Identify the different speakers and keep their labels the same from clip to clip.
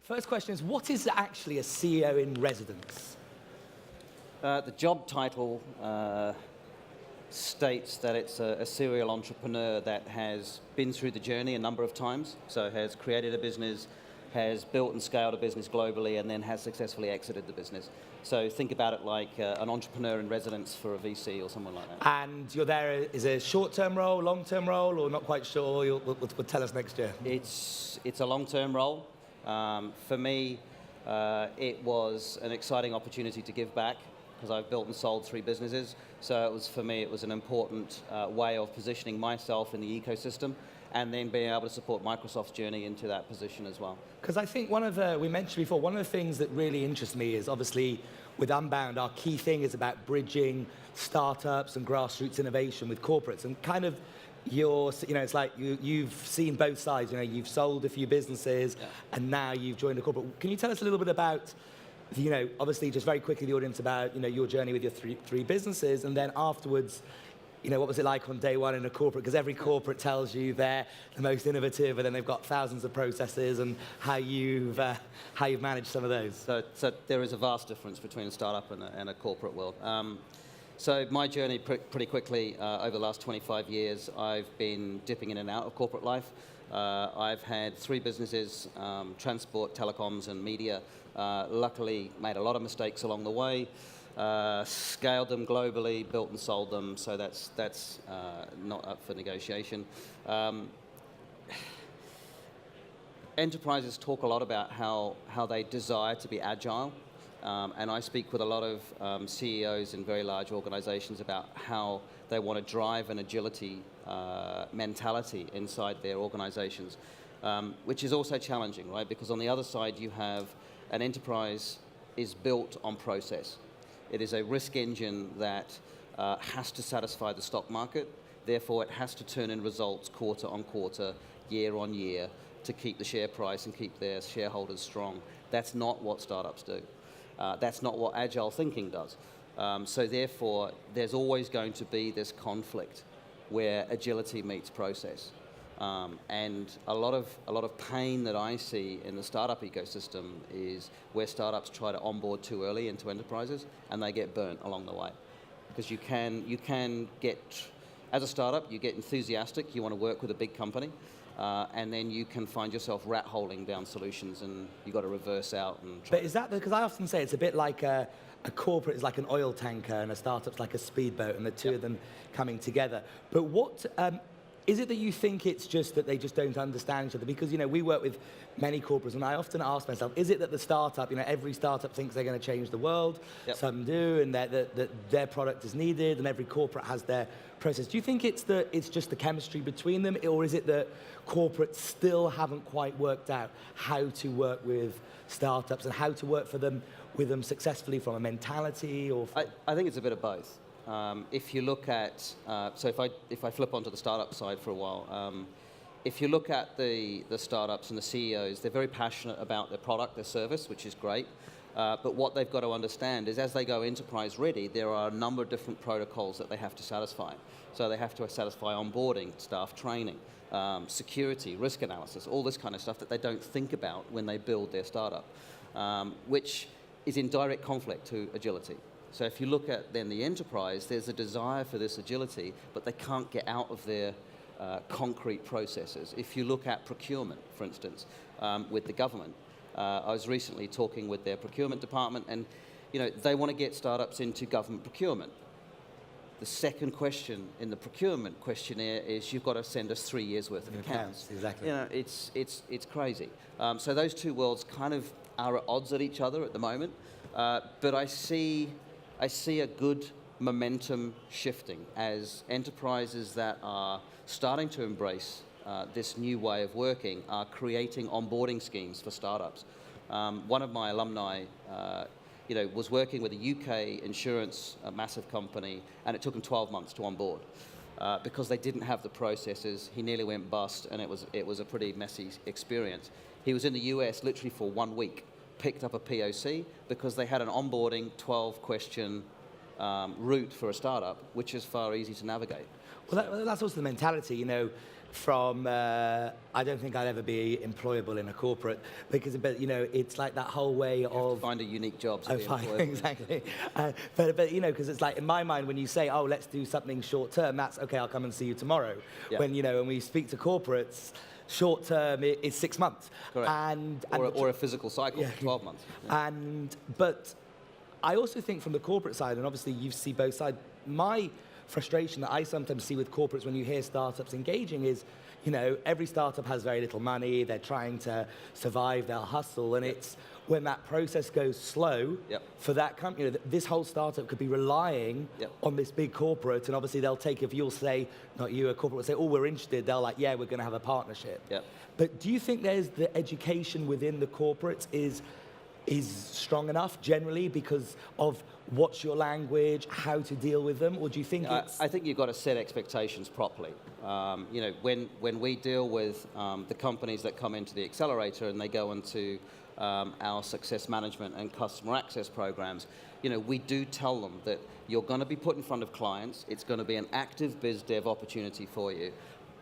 Speaker 1: First question is, what is actually a CEO in residence?
Speaker 2: The job title states that it's a serial entrepreneur that has been through the journey a number of times, so has created a business, has built and scaled a business globally, and then has successfully exited the business. So think about it like an entrepreneur in residence for a VC or someone like that.
Speaker 1: And you're there, is it a short-term role, long-term role, or not quite sure? We'll tell us next year.
Speaker 2: It's a long-term role. For me, it was an exciting opportunity to give back because I've built and sold 3 businesses. So for me, it was an important way of positioning myself in the ecosystem and then being able to support Microsoft's journey into that position as well.
Speaker 1: Because I think we mentioned before, one of the things that really interests me is obviously with Unbound, our key thing is about bridging startups and grassroots innovation with corporates, and kind of it's like you've seen both sides. You've sold a few businesses, yeah, and now you've joined a corporate. Can you tell us a little bit about, obviously just very quickly the audience about your journey with your three businesses, and then afterwards, what was it like on day one in a corporate? Because every corporate tells you they're the most innovative, and then they've got thousands of processes, and how you've managed some of those.
Speaker 2: So there is a vast difference between a startup and a corporate world. So my journey pretty quickly, over the last 25 years, I've been dipping in and out of corporate life. I've had 3 businesses, transport, telecoms, and media. Luckily, made a lot of mistakes along the way, scaled them globally, built and sold them, so that's not up for negotiation. Enterprises talk a lot about how they desire to be agile. And I speak with a lot of CEOs in very large organizations about how they want to drive an agility mentality inside their organizations, which is also challenging, right? Because on the other side, you have an enterprise is built on process. It is a risk engine that has to satisfy the stock market. Therefore, it has to turn in results quarter on quarter, year on year, to keep the share price and keep their shareholders strong. That's not what startups do. That's not what agile thinking does. So therefore, there's always going to be this conflict where agility meets process. And a lot of pain that I see in the startup ecosystem is where startups try to onboard too early into enterprises, and they get burnt along the way. Because you can get, as a startup, you get enthusiastic, you want to work with a big company, and then you can find yourself rat-holing down solutions, and you've got to reverse out.
Speaker 1: But is that, because I often say it's a bit like a corporate is like an oil tanker and a startup's like a speedboat, and the two of them coming together. But what, is it that you think it's just that they just don't understand each other? Because, we work with many corporates, and I often ask myself, is it that the startup, every startup thinks they're going to change the world, some do, and that their product is needed, and every corporate has their process. Do you think it's just the chemistry between them, or is it that corporates still haven't quite worked out how to work with startups and how to work with them successfully from a mentality? Or
Speaker 2: I think it's a bit of both. If you look at, so if I flip onto the startup side for a while, if you look at the startups and the CEOs, they're very passionate about their product, their service, which is great. But what they've got to understand is as they go enterprise ready, there are a number of different protocols that they have to satisfy. So they have to satisfy onboarding, staff training, security, risk analysis, all this kind of stuff that they don't think about when they build their startup, which is in direct conflict to agility. So if you look at then the enterprise, there's a desire for this agility, but they can't get out of their concrete processes. If you look at procurement, for instance, with the government, I was recently talking with their procurement department, and they want to get startups into government procurement. The second question in the procurement questionnaire is you've got to send us 3 years worth of accounts.
Speaker 1: Exactly.
Speaker 2: It's crazy. So those two worlds kind of are at odds at each other at the moment. But I see a good momentum shifting as enterprises that are starting to embrace this new way of working are creating onboarding schemes for startups. One of my alumni was working with a UK insurance, a massive company, and it took him 12 months to onboard because they didn't have the processes. He nearly went bust, and it was a pretty messy experience. He was in the US literally for 1 week, picked up a POC because they had an onboarding 12-question route for a startup, which is far easier to navigate.
Speaker 1: Well, that's also the mentality, you know, from I don't think I'd ever be employable in a corporate because, but you know, it's like that whole way of
Speaker 2: Find a unique job to be
Speaker 1: fine,
Speaker 2: employed.
Speaker 1: exactly. But you know, because it's like in my mind when you say, oh, let's do something short term, that's okay. I'll come and see you tomorrow.
Speaker 2: Yeah.
Speaker 1: When you know, when we speak to corporates, short term is 6 months,
Speaker 2: Correct. Or a physical cycle,
Speaker 1: Yeah.
Speaker 2: 12 months.
Speaker 1: But I also think from the corporate side, and obviously you see both sides, my frustration that I sometimes see with corporates when you hear startups engaging is, you know, every startup has very little money, they're trying to survive, they'll hustle, and it's when that process goes slow for that company, you know, this whole startup could be relying on this big corporate, and obviously they'll take, if you'll say, not you, a corporate will say, oh, we're interested, they'll like, yeah, we're going to have a partnership. But do you think there's the education within the corporates is strong enough generally because of what's your language, how to deal with them, or do you think it's...
Speaker 2: I think you've got to set expectations properly. You know, when we deal with the companies that come into the Accelerator and they go into our success management and customer access programs, you know, we do tell them that you're going to be put in front of clients, it's going to be an active biz dev opportunity for you,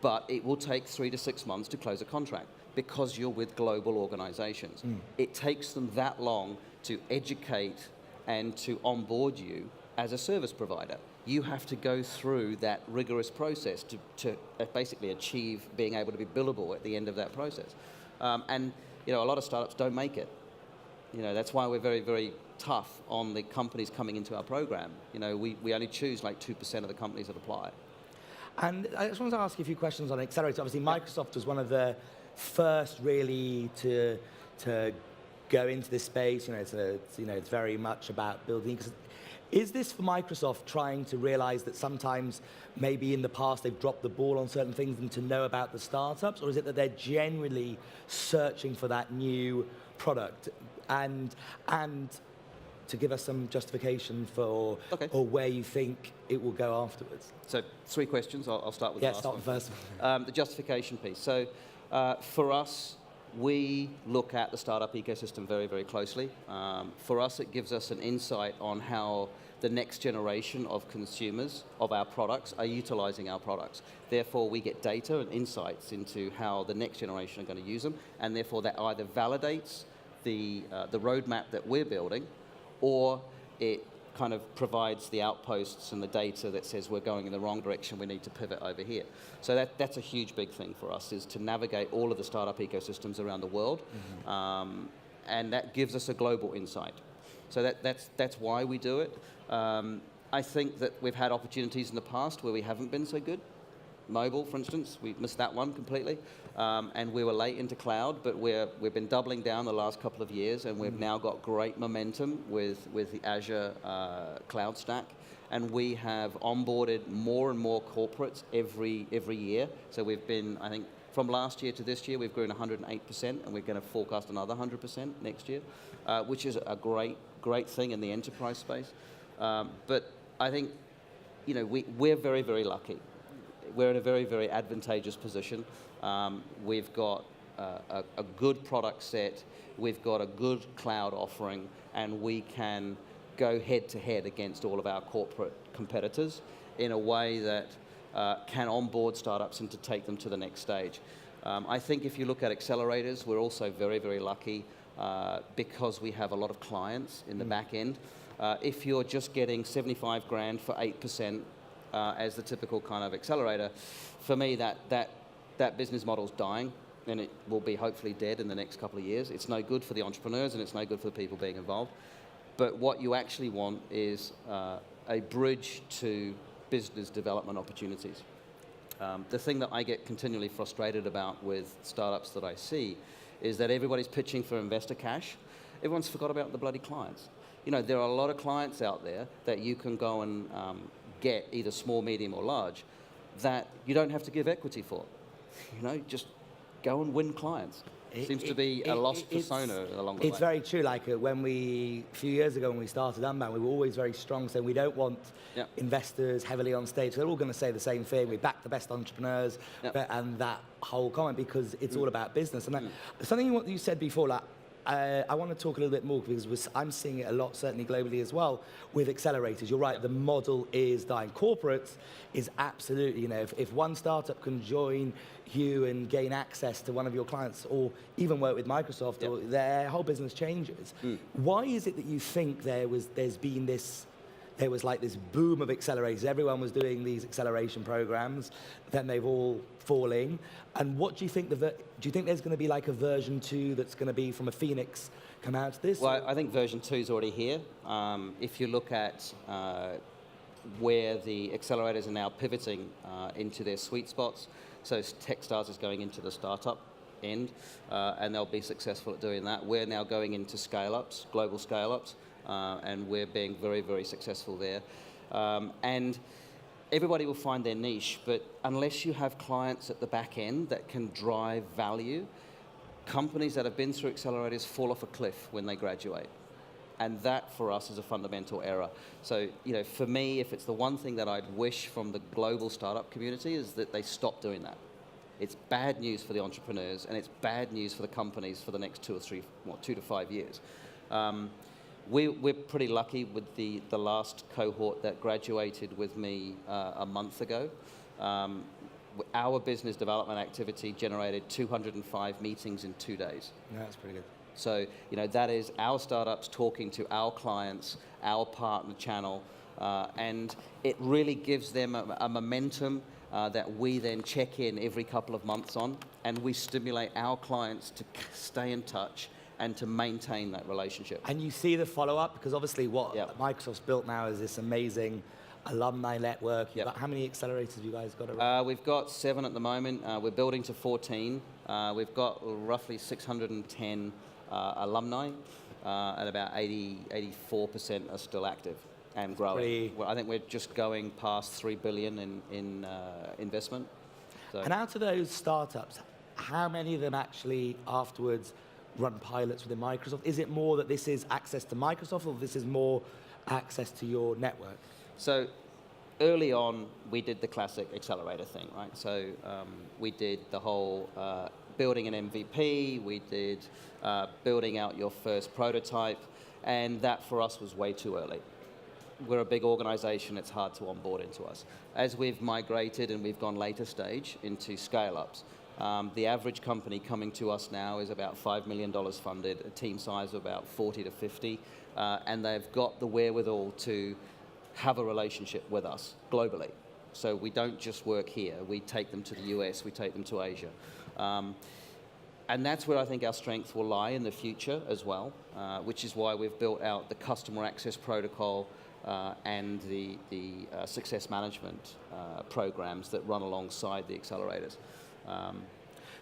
Speaker 2: but it will take 3 to 6 months to close a contract because you're with global organizations. It takes them that long to educate and to onboard you as a service provider. You have to go through that rigorous process to basically achieve being able to be billable at the end of that process. And you know, a lot of startups don't make it. You know, that's why we're very, very tough on the companies coming into our program. You know, we only choose like 2% of the companies that apply.
Speaker 1: And I just wanted to ask you a few questions on Accelerator. Obviously, Microsoft was one of the first really to go into this space. You know, it's very much about building. Is this for Microsoft trying to realize that sometimes maybe in the past they've dropped the ball on certain things and to know about the startups, or is it that they're genuinely searching for that new product and to give us some justification for or where you think it will go afterwards?
Speaker 2: So 3 questions. I'll start with the last
Speaker 1: start
Speaker 2: one.
Speaker 1: first.
Speaker 2: The justification piece. So for us, we look at the startup ecosystem very, very closely. For us, it gives us an insight on how the next generation of consumers of our products are utilizing our products. Therefore, we get data and insights into how the next generation are going to use them, and therefore that either validates the roadmap that we're building, or it kind of provides the outposts and the data that says we're going in the wrong direction, we need to pivot over here. So that's a huge big thing for us, is to navigate all of the startup ecosystems around the world, and that gives us a global insight. So that's why we do it. I think that we've had opportunities in the past where we haven't been so good. Mobile, for instance, we missed that one completely, and we were late into cloud, but we've been doubling down the last couple of years, and we've now got great momentum with the Azure cloud stack, and we have onboarded more and more corporates every year. So we've been, I think, from last year to this year, we've grown 108%, and we're going to forecast another 100% next year, which is a great thing in the enterprise space. But I think, you know, we're very, very lucky. We're in a very, very advantageous position. We've got a good product set, we've got a good cloud offering, and we can go head to head against all of our corporate competitors in a way that can onboard startups and to take them to the next stage. I think if you look at accelerators, we're also very, very lucky because we have a lot of clients in the back end. If you're just getting 75 grand for 8%, as the typical kind of accelerator, for me that business model's dying, and it will be hopefully dead in the next couple of years. It's no good for the entrepreneurs, and it's no good for the people being involved. But what you actually want is a bridge to business development opportunities. The thing that I get continually frustrated about with startups that I see is that everybody's pitching for investor cash. Everyone's forgot about the bloody clients. You know, there are a lot of clients out there that you can go and get, either small, medium, or large, that you don't have to give equity for. You know, just go and win clients. Seems to be a lost persona along the way.
Speaker 1: It's very true. Like a few years ago when we started Unbound, we were always very strong saying we don't want investors heavily on stage. They're all going to say the same thing. We back the best entrepreneurs and that whole comment, because it's all about business. And something what you said before, like, I want to talk a little bit more because I'm seeing it a lot, certainly globally as well, with accelerators. You're right, the model is dying. Corporates is absolutely, if one startup can join you and gain access to one of your clients or even work with Microsoft, or their whole business changes. Why is it that you think there was like this boom of accelerators? Everyone was doing these acceleration programs, then they've all falling. And what do you think do you think there's going to be like a version 2 that's going to be from a Phoenix come out of this?
Speaker 2: Well, I think version 2 is already here. If you look at where the accelerators are now pivoting into their sweet spots, so Techstars is going into the startup end, and they'll be successful at doing that. We're now going into scale-ups, global scale-ups, and we're being very, very successful there. And everybody will find their niche, but unless you have clients at the back end that can drive value, companies that have been through accelerators fall off a cliff when they graduate. And that, for us, is a fundamental error. So, for me, if it's the one thing that I'd wish from the global startup community is that they stop doing that. It's bad news for the entrepreneurs, and it's bad news for the companies for the next 2 to 5 years. We're pretty lucky with the last cohort that graduated with me a month ago. Our business development activity generated 205 meetings in 2 days.
Speaker 1: Yeah, that's pretty good.
Speaker 2: So, that is our startups talking to our clients, our partner channel, and it really gives them a momentum that we then check in every couple of months on, and we stimulate our clients to stay in touch and to maintain that relationship.
Speaker 1: And you see the follow-up, because obviously what Microsoft's built now is this amazing alumni network. How many accelerators have you guys got around?
Speaker 2: We've got 7 at the moment. We're building to 14. We've got roughly 610 alumni, and about 84% are still active and growing. Well, I think we're just going past $3 billion in investment. So.
Speaker 1: And out of those startups, how many of them actually afterwards run pilots within Microsoft? Is it more that this is access to Microsoft, or this is more access to your network?
Speaker 2: So early on, we did the classic accelerator thing, right? So we did the whole building an MVP, we did building out your first prototype, and that for us was way too early. We're a big organization, it's hard to onboard into us. As we've migrated and we've gone later stage into scale-ups, the average company coming to us now is about $5 million funded, a team size of about 40 to 50, and they've got the wherewithal to have a relationship with us globally. So we don't just work here, we take them to the US, we take them to Asia. And that's where I think our strength will lie in the future as well, which is why we've built out the customer access protocol and the success management programs that run alongside the accelerators.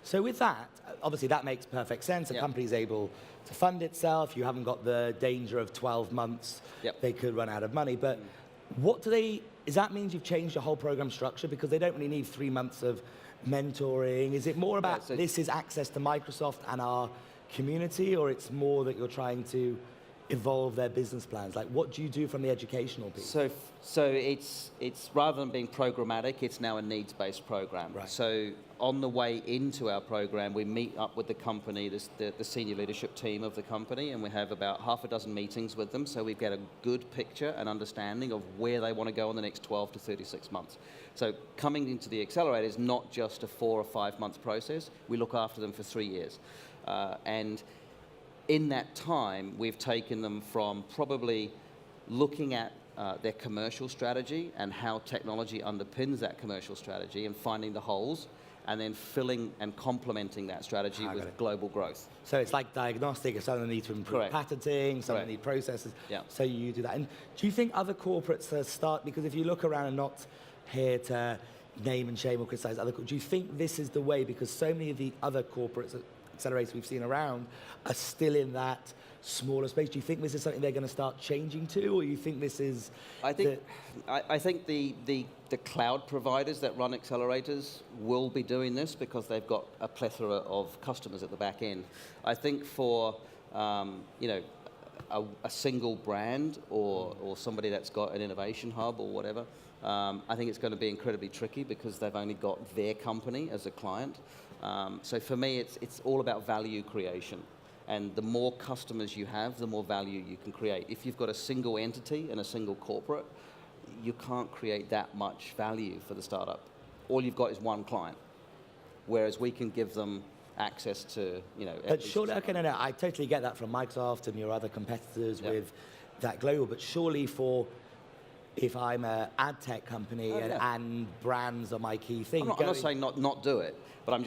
Speaker 1: So with that, obviously that makes perfect sense. A company's able to fund itself. You haven't got the danger of 12 months. They could run out of money. But does that mean you've changed your whole program structure? Because they don't really need 3 months of mentoring. Is it more about this is access to Microsoft and our community, or it's more that you're trying to evolve their business plans? Like, what do you do from the educational piece?
Speaker 2: So it's rather than being programmatic, it's now a needs-based program.
Speaker 1: Right.
Speaker 2: So on the way into our program, we meet up with the company, the senior leadership team of the company, and we have about half a dozen meetings with them, so we get a good picture and understanding of where they want to go in the next 12 to 36 months. So coming into the Accelerator is not just a 4 or 5 month process. We look after them for 3 years. And in that time, we've taken them from probably looking at their commercial strategy and how technology underpins that commercial strategy and finding the holes, and then filling and complementing that strategy with global growth.
Speaker 1: So it's like diagnostic. If someone needs to improve patenting, someone needs processes. So you do that. And do you think other corporates start, because if you look around, and not here to name and shame or criticize other, do you think this is the way? Because so many of the other corporates, accelerators we've seen around, are still in that smaller space. Do you think this is something they're going to start changing to, or you think this is?
Speaker 2: I think the cloud providers that run accelerators will be doing this because they've got a plethora of customers at the back end. I think for a single brand or somebody that's got an innovation hub or whatever, I think it's going to be incredibly tricky because they've only got their company as a client. So for me, it's all about value creation. And the more customers you have, the more value you can create. If you've got a single entity and a single corporate, you can't create that much value for the startup. All you've got is one client, whereas we can give them access to, you know.
Speaker 1: But surely, okay, no, I totally get that from Microsoft and your other competitors with that global. But surely, if I'm an ad tech company and brands are my key thing,
Speaker 2: I'm not saying not do it, but I'm